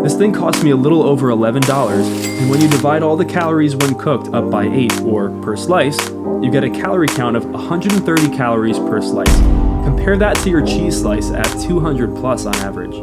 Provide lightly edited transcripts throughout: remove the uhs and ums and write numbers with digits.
This thing cost me a little over $11, and when you divide all the calories when cooked up by 8 or per slice, you get a calorie count of 130 calories per slice. Compare that to your cheese slice at 200 plus on average.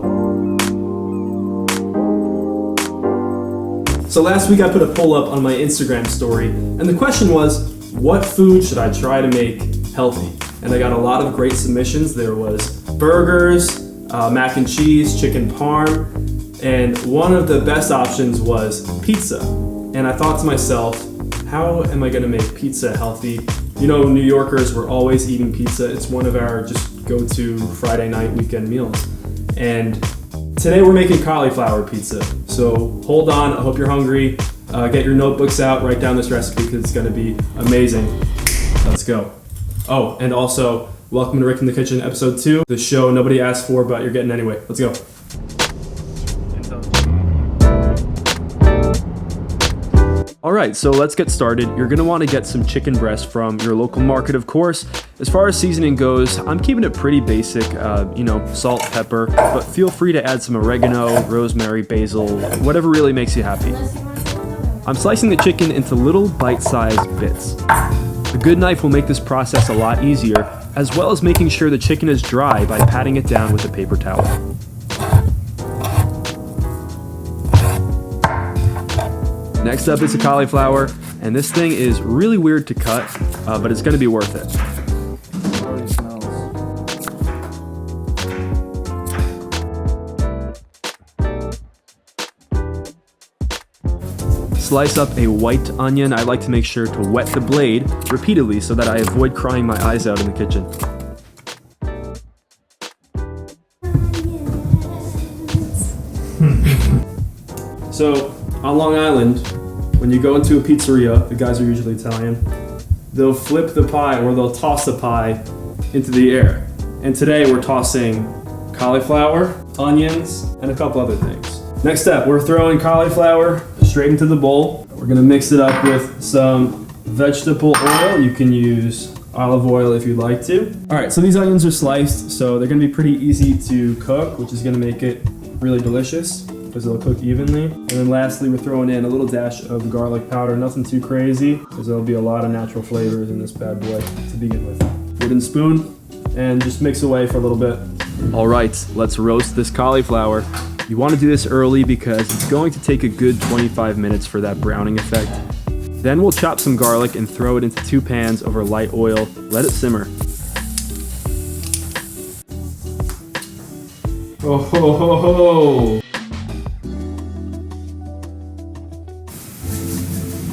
So last week I put a poll up on my Instagram story, and the question was, what food should I try to make healthy? And I got a lot of great submissions. There was burgers, mac and cheese, chicken parm, and one of the best options was pizza. And I thought to myself, how am I gonna make pizza healthy? You know, New Yorkers, we're always eating pizza. It's one of our just go-to Friday night weekend meals. And today we're making cauliflower pizza. So hold on, I hope you're hungry. Get your notebooks out, write down this recipe because it's gonna be amazing. Let's go. Oh, and also, welcome to Rick in the Kitchen, episode 2. The show nobody asked for, but you're getting anyway. Let's go. Alright, so let's get started. You're going to want to get some chicken breast from your local market, of course. As far as seasoning goes, I'm keeping it pretty basic, salt, pepper, but feel free to add some oregano, rosemary, basil, whatever really makes you happy. I'm slicing the chicken into little bite-sized bits. A good knife will make this process a lot easier, as well as making sure the chicken is dry by patting it down with a paper towel. Next up is the cauliflower, and this thing is really weird to cut, but it's going to be worth it. Slice up a white onion. I like to make sure to wet the blade repeatedly so that I avoid crying my eyes out in the kitchen. So, on Long Island, when you go into a pizzeria, the guys are usually Italian, they'll flip the pie or they'll toss the pie into the air. And today we're tossing cauliflower, onions, and a couple other things. Next up, we're throwing cauliflower straight into the bowl. We're gonna mix it up with some vegetable oil. You can use olive oil if you'd like to. All right, so these onions are sliced, so they're gonna be pretty easy to cook, which is gonna make it really delicious, because it'll cook evenly. And then lastly, we're throwing in a little dash of garlic powder, nothing too crazy, because there'll be a lot of natural flavors in this bad boy to begin with. Wooden spoon, and just mix away for a little bit. All right, let's roast this cauliflower. You want to do this early because it's going to take a good 25 minutes for that browning effect. Then we'll chop some garlic and throw it into 2 pans over light oil. Let it simmer. Oh ho ho ho!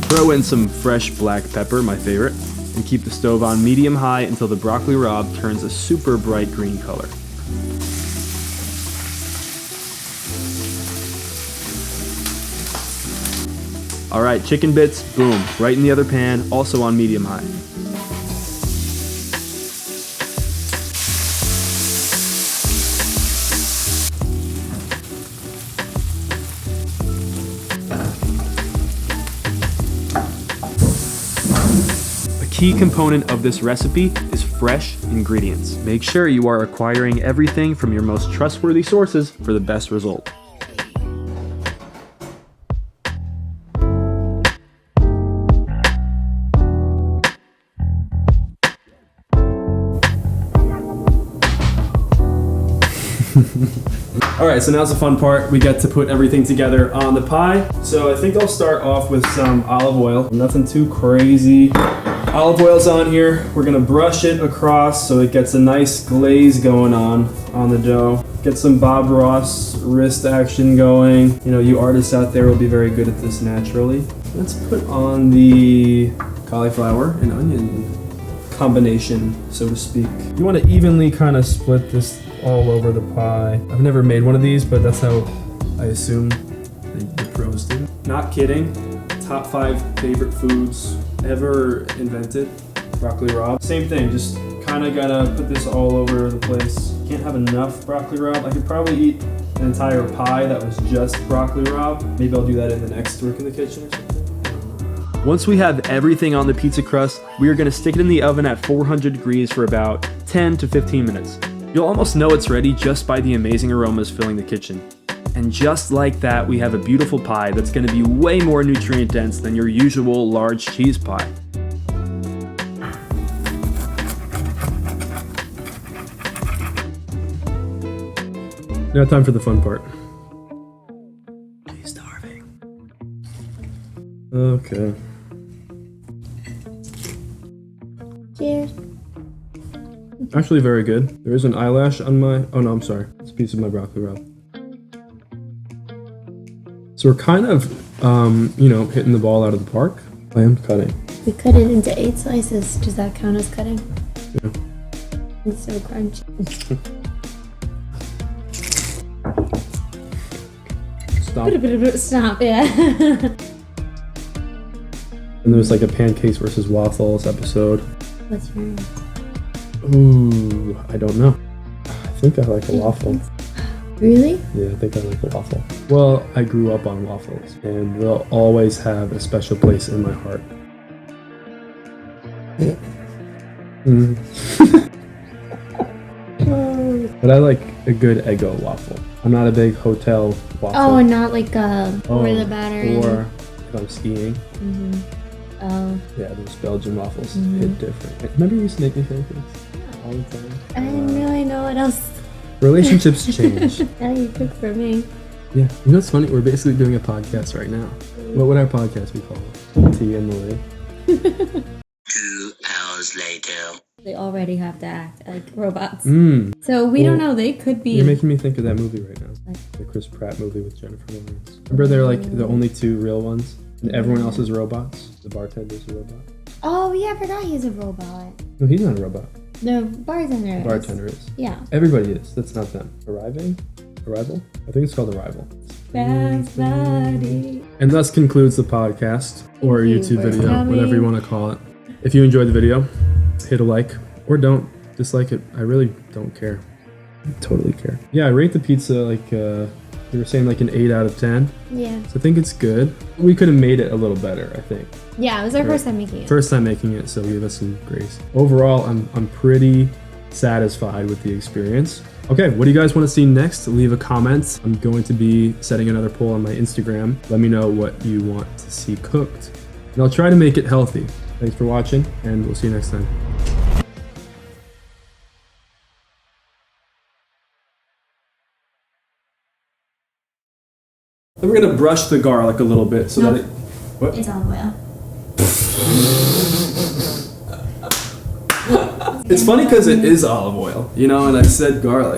Throw in some fresh black pepper, my favorite, and keep the stove on medium-high until the broccoli rabe turns a super bright green color. Alright, chicken bits, boom, right in the other pan, also on medium-high. Key component of this recipe is fresh ingredients. Make sure you are acquiring everything from your most trustworthy sources for the best result. Alright, so now's the fun part. We get to put everything together on the pie. So I think I'll start off with some olive oil. Nothing too crazy. Olive oil's on here. We're gonna brush it across so it gets a nice glaze going on the dough. Get some Bob Ross wrist action going. You know, you artists out there will be very good at this naturally. Let's put on the cauliflower and onion combination, so to speak. You want to evenly kind of split this all over the pie. I've never made one of these, but that's how I assume the pros do. Not kidding. Top 5 favorite foods ever invented. Broccoli rabe. Same thing, just kind of gotta put this all over the place. Can't have enough broccoli rabe. I could probably eat an entire pie that was just broccoli rabe. Maybe I'll do that in the next Rick in the Kitchen or something. Once we have everything on the pizza crust, we are going to stick it in the oven at 400 degrees for about 10 to 15 minutes. You'll almost know it's ready just by the amazing aromas filling the kitchen. And just like that, we have a beautiful pie that's gonna be way more nutrient dense than your usual large cheese pie. Now time for the fun part. He's starving. Okay. Cheers. Actually very good. There is an eyelash on my... Oh no, I'm sorry. It's a piece of my broccoli rabe. So we're kind of, hitting the ball out of the park. I am cutting. We cut it into 8 slices. Does that count as cutting? Yeah. It's so crunchy. Stop. Stop, yeah. And there was like a pancakes versus waffles episode. What's wrong? Ooh, I don't know. I think I like a waffle. Really? Yeah, I think I like a waffle. Well, I grew up on waffles, and they'll always have a special place in my heart. But I like a good Eggo waffle. I'm not a big hotel waffle. Oh, not like pour the batter in. Or if I'm skiing. Mm-hmm. Oh. Yeah, those Belgian waffles hit different. Remember you used to make me pancakes all the time? I didn't really know what else. Relationships change. Now you cook for me. Yeah, you know what's funny? We're basically doing a podcast right now. What would our podcast be called? Tea and the 2 hours later. They already have to act like robots. Mm. So we don't know. They could be. You're making me think of that movie right now. The Chris Pratt movie with Jennifer Lawrence. Remember they're like the only 2 real ones? And everyone else is robots? The bartender's a robot. Oh, yeah, I forgot he's a robot. No, he's not a robot. The bartender is. The bartender is. Yeah. Everybody is. That's not them. Arrival? I think it's called Arrival. Fast body. And thus concludes the podcast or a Thank you YouTube for video, coming. whatever you want to call it. If you enjoyed the video, hit a like or don't dislike it. I really don't care. I totally care. Yeah, I rate the pizza like you were saying like an 8 out of 10. Yeah. So I think it's good. We could have made it a little better, I think. Yeah, it was our first time making it. First time making it, so give us some grace. Overall, I'm pretty satisfied with the experience. Okay, what do you guys want to see next? Leave a comment. I'm going to be setting another poll on my Instagram. Let me know what you want to see cooked. And I'll try to make it healthy. Thanks for watching, and we'll see you next time. Then we're gonna brush the garlic a little bit so that it... What? It's olive oil. It's funny because it is olive oil, and I said garlic.